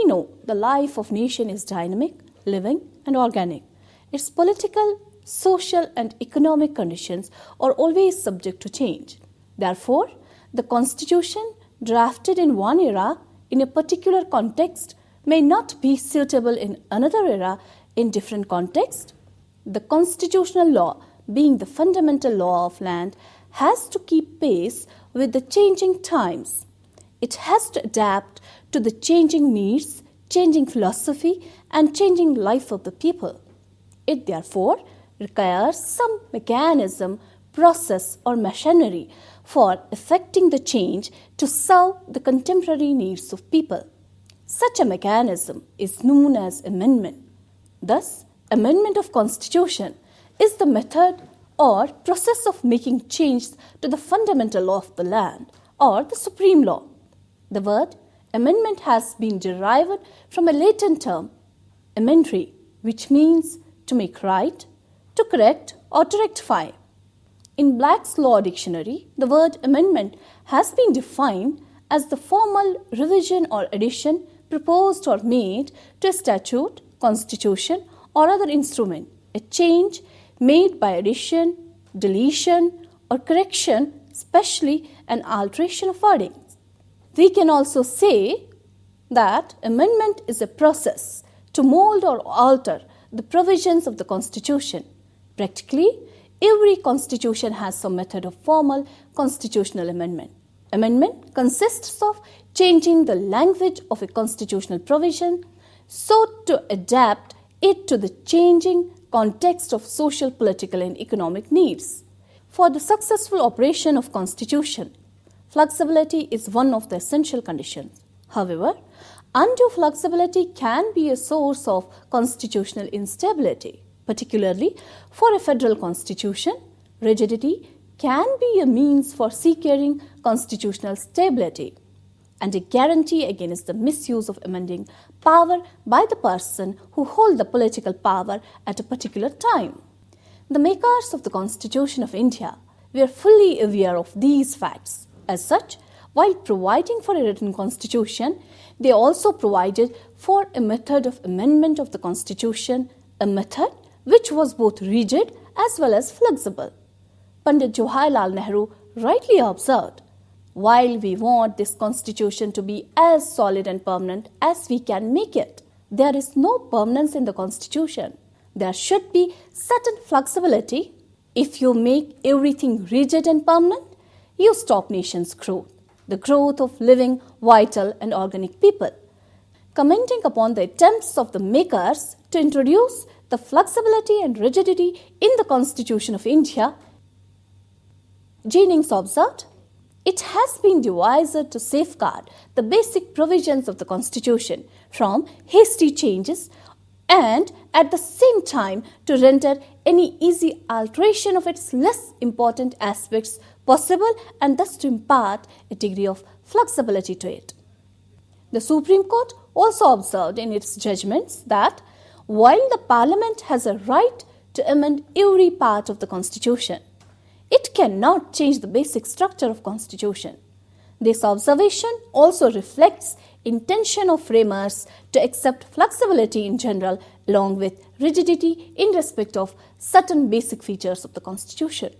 we know the life of nation is dynamic, living and organic. Its political, social and economic conditions are always subject to change. Therefore, the Constitution drafted in one era in a particular context may not be suitable in another era in different context. The constitutional law, being the fundamental law of land, has to keep pace with the changing times. It has to adapt to the changing needs, changing philosophy and changing life of the people. It therefore requires some mechanism, process or machinery for effecting the change to serve the contemporary needs of people. Such a mechanism is known as amendment. Thus, amendment of Constitution is the method or process of making change to the fundamental law of the land or the supreme law. The word amendment has been derived from a Latin term, emendare, which means to make right, to correct or to rectify. In Black's Law Dictionary, the word amendment has been defined as the formal revision or addition proposed or made to a statute, constitution or other instrument, a change made by addition, deletion or correction, especially an alteration of wordings. We can also say that amendment is a process to mold or alter the provisions of the Constitution. Practically, every Constitution has some method of formal constitutional amendment. Amendment consists of changing the language of a constitutional provision so to adapt it to the changing context of social, political and economic needs. For the successful operation of Constitution, flexibility is one of the essential conditions. However, undue flexibility can be a source of constitutional instability. Particularly for a federal constitution, rigidity can be a means for securing constitutional stability and a guarantee against the misuse of amending power by the person who holds the political power at a particular time. The makers of the Constitution of India were fully aware of these facts. As such, while providing for a written constitution, they also provided for a method of amendment of the Constitution, a method which was both rigid as well as flexible. Pandit Jawaharlal Nehru rightly observed, while we want this constitution to be as solid and permanent as we can make it, there is no permanence in the constitution. There should be certain flexibility. If you make everything rigid and permanent, you stop nation's growth, the growth of living, vital and organic people. Commenting upon the attempts of the makers to introduce the flexibility and rigidity in the Constitution of India, Jennings observed, it has been devised to safeguard the basic provisions of the Constitution from hasty changes and at the same time to render any easy alteration of its less important aspects possible and thus to impart a degree of flexibility to it. The Supreme Court also observed in its judgments that while the Parliament has a right to amend every part of the Constitution, it cannot change the basic structure of Constitution. This observation also reflects intention of framers to accept flexibility in general along with rigidity in respect of certain basic features of the Constitution.